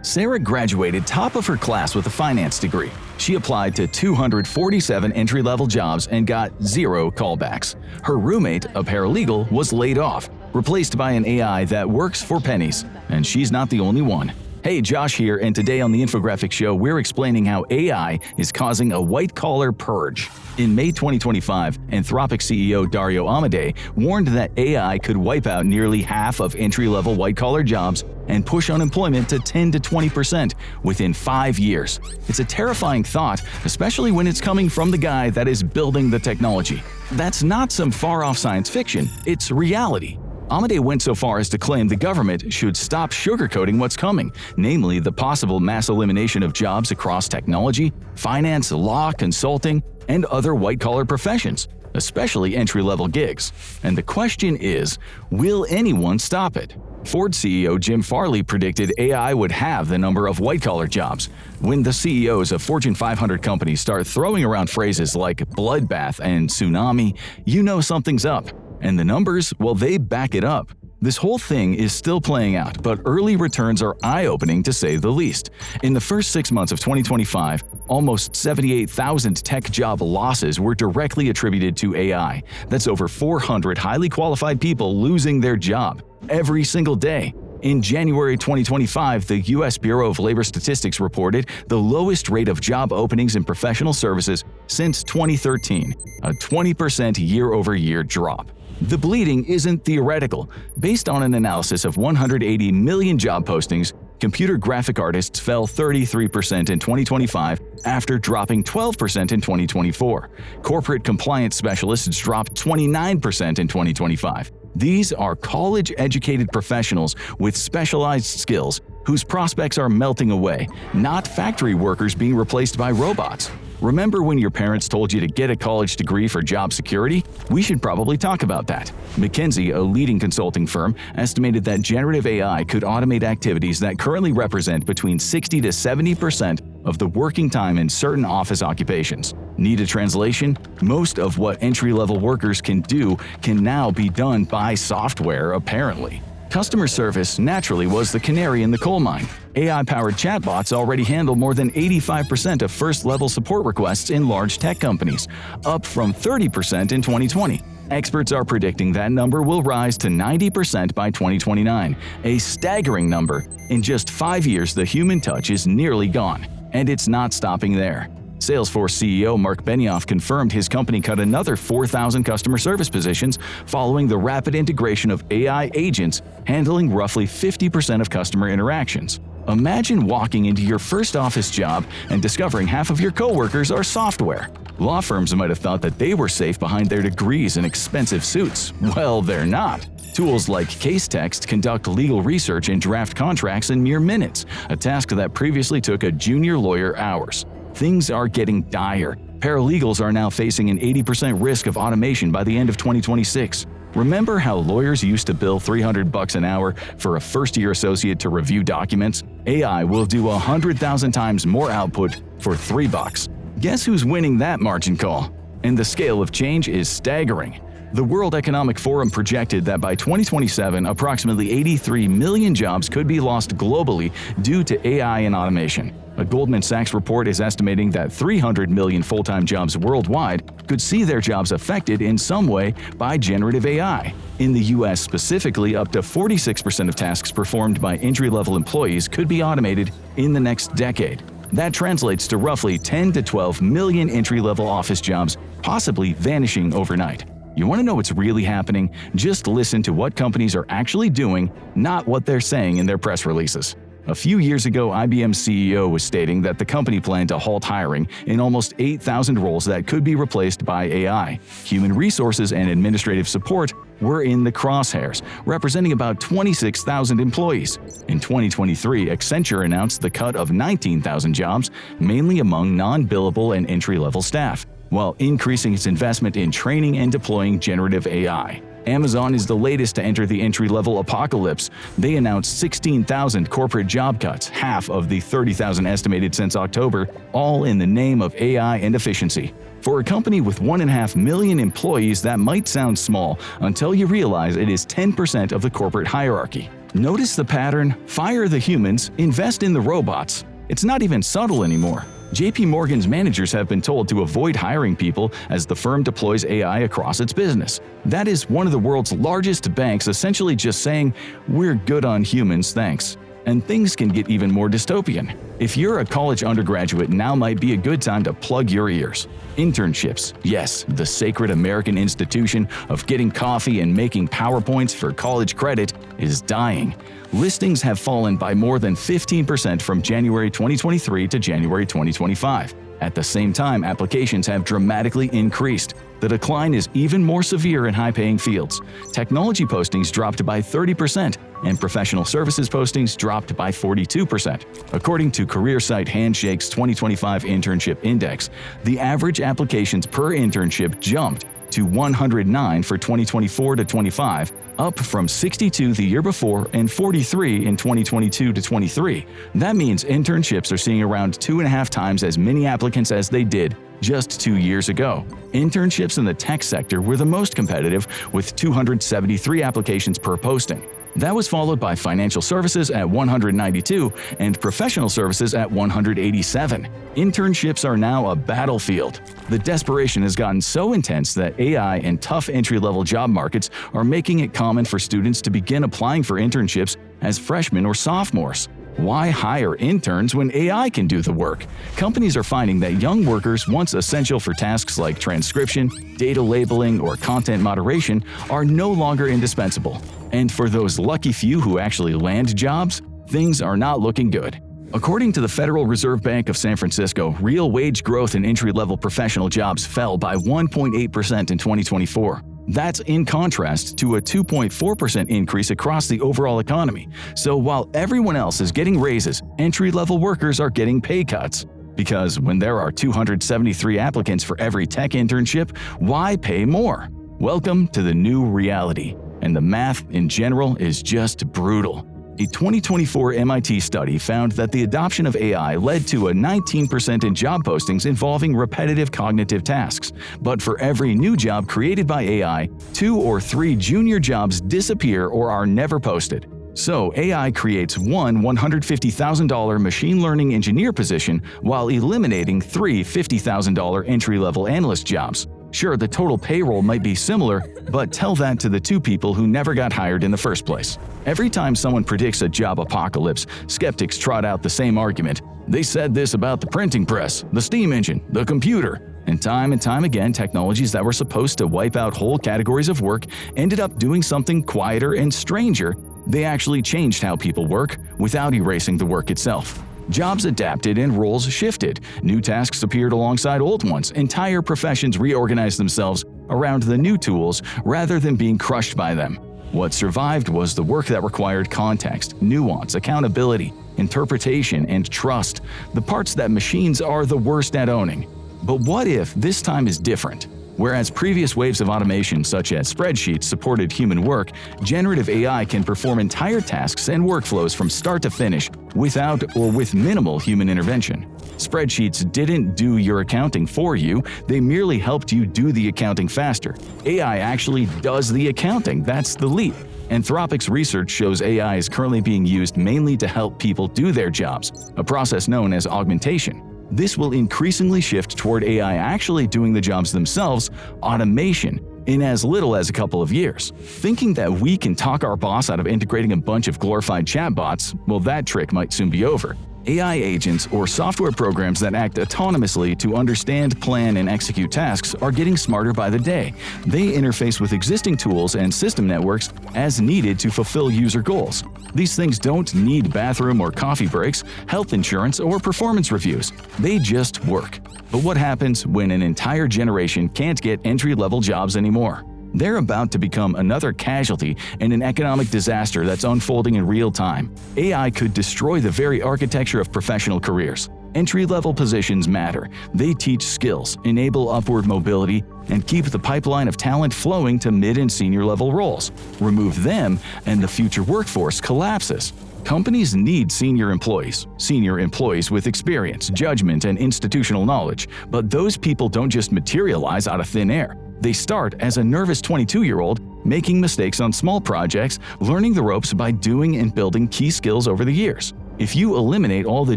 Sarah graduated top of her class with a finance degree. She applied to 247 entry-level jobs and got 0 callbacks. Her roommate, a paralegal, was laid off, replaced by an AI that works for pennies. And she's not the only one. Hey, Josh here, and today on the Infographic Show, we're explaining how AI is causing a white-collar purge. In May 2025, Anthropic CEO Dario Amodei warned that AI could wipe out nearly half of entry-level white-collar jobs and push unemployment to 10 to 20% within 5 years. It's a terrifying thought, especially when it's coming from the guy that is building the technology. That's not some far-off science fiction, it's reality. Amodei went so far as to claim the government should stop sugarcoating what's coming, namely the possible mass elimination of jobs across technology, finance, law, consulting, and other white-collar professions, especially entry-level gigs. And the question is, will anyone stop it? Ford CEO Jim Farley predicted AI would halve the number of white-collar jobs. When the CEOs of Fortune 500 companies start throwing around phrases like bloodbath and tsunami, you know something's up. And the numbers, well, they back it up. This whole thing is still playing out, but early returns are eye-opening to say the least. In the first 6 months of 2025, almost 78,000 tech job losses were directly attributed to AI. That's over 400 highly qualified people losing their job every single day. In January 2025, the U.S. Bureau of Labor Statistics reported the lowest rate of job openings in professional services since 2013, a 20% year-over-year drop. The bleeding isn't theoretical. Based on an analysis of 180 million job postings, computer graphic artists fell 33% in 2025 after dropping 12% in 2024. Corporate compliance specialists dropped 29% in 2025. These are college-educated professionals with specialized skills whose prospects are melting away, not factory workers being replaced by robots. Remember when your parents told you to get a college degree for job security? We should probably talk about that. McKinsey, a leading consulting firm, estimated that generative AI could automate activities that currently represent between 60 to 70% of the working time in certain office occupations. Need a translation? Most of what entry-level workers can do can now be done by software, apparently. Customer service naturally was the canary in the coal mine. AI-powered chatbots already handle more than 85% of first-level support requests in large tech companies, up from 30% in 2020. Experts are predicting that number will rise to 90% by 2029, a staggering number. In just 5 years, the human touch is nearly gone. And it's not stopping there. Salesforce CEO Mark Benioff confirmed his company cut another 4,000 customer service positions following the rapid integration of AI agents handling roughly 50% of customer interactions. Imagine walking into your first office job and discovering half of your coworkers are software. Law firms might have thought that they were safe behind their degrees and expensive suits. Well, they're not. Tools like CaseText conduct legal research and draft contracts in mere minutes, a task that previously took a junior lawyer hours. Things are getting dire. Paralegals are now facing an 80% risk of automation by the end of 2026. Remember how lawyers used to bill $300 an hour for a first-year associate to review documents? AI will do 100,000 times more output for $3. Guess who's winning that margin call? And the scale of change is staggering. The World Economic Forum projected that by 2027, approximately 83 million jobs could be lost globally due to AI and automation. A Goldman Sachs report is estimating that 300 million full-time jobs worldwide could see their jobs affected in some way by generative AI. In the US specifically, up to 46% of tasks performed by entry-level employees could be automated in the next decade. That translates to roughly 10 to 12 million entry-level office jobs possibly vanishing overnight. You want to know what's really happening? Just listen to what companies are actually doing, not what they're saying in their press releases. A few years ago, IBM's CEO was stating that the company planned to halt hiring in almost 8,000 roles that could be replaced by AI. Human resources and administrative support were in the crosshairs, representing about 26,000 employees. In 2023, Accenture announced the cut of 19,000 jobs, mainly among non-billable and entry-level staff, while increasing its investment in training and deploying generative AI. Amazon is the latest to enter the entry-level apocalypse. They announced 16,000 corporate job cuts, half of the 30,000 estimated since October, all in the name of AI and efficiency. For a company with 1.5 million employees, that might sound small until you realize it is 10% of the corporate hierarchy. Notice the pattern, fire the humans, invest in the robots. It's not even subtle anymore. JP Morgan's managers have been told to avoid hiring people as the firm deploys AI across its business. That is one of the world's largest banks essentially just saying, "We're good on humans, thanks." And things can get even more dystopian. If you're a college undergraduate, now might be a good time to plug your ears. Internships, yes, the sacred American institution of getting coffee and making PowerPoints for college credit, is dying. Listings have fallen by more than 15% from January 2023 to January 2025. At the same time, applications have dramatically increased. The decline is even more severe in high-paying fields. Technology postings dropped by 30%, and professional services postings dropped by 42%. According to career site Handshake's 2025 Internship Index, the average applications per internship jumped to 109 for 2024 to 25, up from 62 the year before and 43 in 2022 to 23. That means internships are seeing around 2.5 times as many applicants as they did just 2 years ago. Internships in the tech sector were the most competitive, with 273 applications per posting. That was followed by financial services at 192 and professional services at 187. Internships are now a battlefield. The desperation has gotten so intense that AI and tough entry-level job markets are making it common for students to begin applying for internships as freshmen or sophomores. Why hire interns when AI can do the work? Companies are finding that young workers, once essential for tasks like transcription, data labeling, or content moderation, are no longer indispensable. And for those lucky few who actually land jobs, things are not looking good. According to the Federal Reserve Bank of San Francisco, real wage growth in entry-level professional jobs fell by 1.8% in 2024. That's in contrast to a 2.4% increase across the overall economy. So while everyone else is getting raises, entry-level workers are getting pay cuts. Because when there are 273 applicants for every tech internship, why pay more? Welcome to the new reality. And the math in general is just brutal. A 2024 MIT study found that the adoption of AI led to a 19% in job postings involving repetitive cognitive tasks. But for every new job created by AI, 2 or 3 junior jobs disappear or are never posted. So AI creates one $150,000 machine learning engineer position while eliminating 3 $50,000 entry-level analyst jobs. Sure, the total payroll might be similar, but tell that to the 2 people who never got hired in the first place. Every time someone predicts a job apocalypse, skeptics trot out the same argument. They said this about the printing press, the steam engine, the computer. And time again, technologies that were supposed to wipe out whole categories of work ended up doing something quieter and stranger. They actually changed how people work without erasing the work itself. Jobs adapted and roles shifted. New tasks appeared alongside old ones. Entire professions reorganized themselves around the new tools rather than being crushed by them. What survived was the work that required context, nuance, accountability, interpretation, and trust, the parts that machines are the worst at owning. But what if this time is different? Whereas previous waves of automation such as spreadsheets supported human work, generative AI can perform entire tasks and workflows from start to finish without or with minimal human intervention. Spreadsheets didn't do your accounting for you, they merely helped you do the accounting faster. AI actually does the accounting, that's the leap. Anthropic's research shows AI is currently being used mainly to help people do their jobs, a process known as augmentation. This will increasingly shift toward AI actually doing the jobs themselves, automation, in as little as a couple of years. Thinking that we can talk our boss out of integrating a bunch of glorified chatbots, well, that trick might soon be over. AI agents, or software programs that act autonomously to understand, plan, and execute tasks, are getting smarter by the day. They interface with existing tools and system networks as needed to fulfill user goals. These things don't need bathroom or coffee breaks, health insurance, or performance reviews. They just work. But what happens when an entire generation can't get entry-level jobs anymore? They're about to become another casualty in an economic disaster that's unfolding in real time. AI could destroy the very architecture of professional careers. Entry-level positions matter. They teach skills, enable upward mobility, and keep the pipeline of talent flowing to mid- and senior-level roles. Remove them, and the future workforce collapses. Companies need senior employees with experience, judgment, and institutional knowledge. But those people don't just materialize out of thin air. They start as a nervous 22-year-old making mistakes on small projects, learning the ropes by doing and building key skills over the years. If you eliminate all the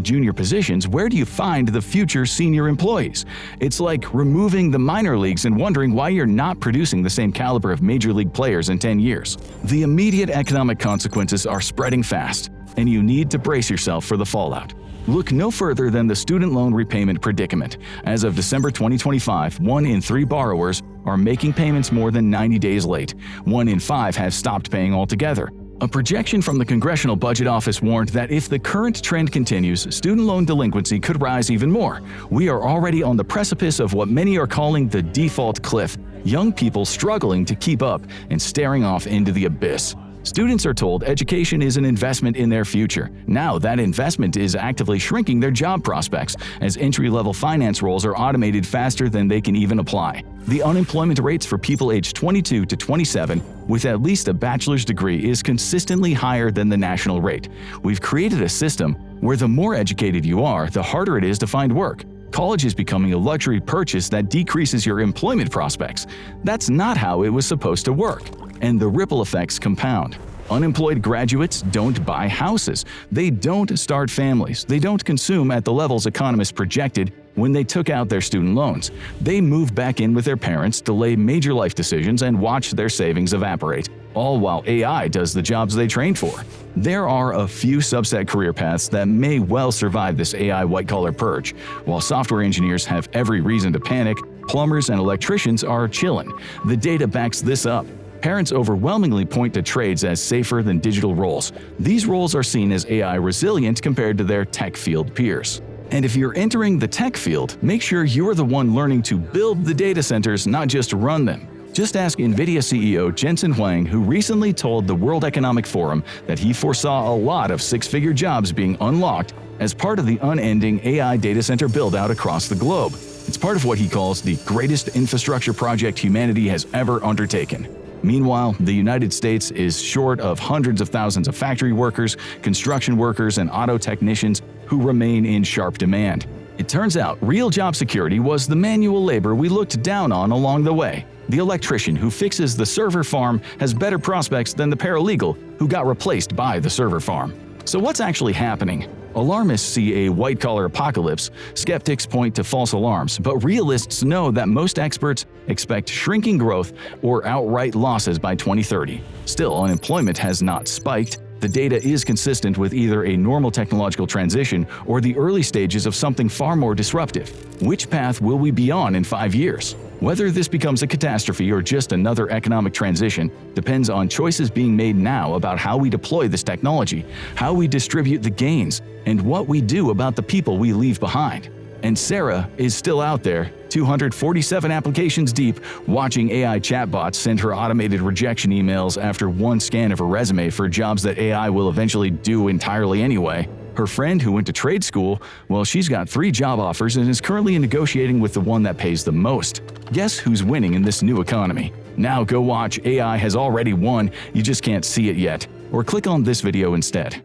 junior positions, where do you find the future senior employees? It's like removing the minor leagues and wondering why you're not producing the same caliber of major league players in 10 years. The immediate economic consequences are spreading fast, and you need to brace yourself for the fallout. Look no further than the student loan repayment predicament. As of December 2025, 1 in 3 borrowers are making payments more than 90 days late. 1 in 5 have stopped paying altogether. A projection from the Congressional Budget Office warned that if the current trend continues, student loan delinquency could rise even more. We are already on the precipice of what many are calling the default cliff, young people struggling to keep up and staring off into the abyss. Students are told education is an investment in their future. Now that investment is actively shrinking their job prospects, as entry-level finance roles are automated faster than they can even apply. The unemployment rates for people aged 22 to 27 with at least a bachelor's degree is consistently higher than the national rate. We've created a system where the more educated you are, the harder it is to find work. College is becoming a luxury purchase that decreases your employment prospects. That's not how it was supposed to work. And the ripple effects compound. Unemployed graduates don't buy houses. They don't start families. They don't consume at the levels economists projected when they took out their student loans. They move back in with their parents, delay major life decisions, and watch their savings evaporate, all while AI does the jobs they trained for. There are a few subset career paths that may well survive this AI white-collar purge. While software engineers have every reason to panic, plumbers and electricians are chillin'. The data backs this up. Parents overwhelmingly point to trades as safer than digital roles. These roles are seen as AI resilient compared to their tech field peers. And if you're entering the tech field, make sure you're the one learning to build the data centers, not just run them. Just ask NVIDIA CEO Jensen Huang, who recently told the World Economic Forum that he foresaw a lot of six-figure jobs being unlocked as part of the unending AI data center build-out across the globe. It's part of what he calls the greatest infrastructure project humanity has ever undertaken. Meanwhile, the United States is short of hundreds of thousands of factory workers, construction workers, and auto technicians who remain in sharp demand. It turns out real job security was the manual labor we looked down on along the way. The electrician who fixes the server farm has better prospects than the paralegal who got replaced by the server farm. So what's actually happening? Alarmists see a white-collar apocalypse, skeptics point to false alarms, but realists know that most experts expect shrinking growth or outright losses by 2030. Still, unemployment has not spiked. The data is consistent with either a normal technological transition or the early stages of something far more disruptive. Which path will we be on in 5 years? Whether this becomes a catastrophe or just another economic transition depends on choices being made now about how we deploy this technology, how we distribute the gains, and what we do about the people we leave behind. And Sarah is still out there, 247 applications deep, watching AI chatbots send her automated rejection emails after one scan of her resume for jobs that AI will eventually do entirely anyway. Her friend who went to trade school, well, she's got 3 job offers and is currently negotiating with the one that pays the most. Guess who's winning in this new economy? Now go watch AI Has Already Won, you just can't see it yet. Or click on this video instead.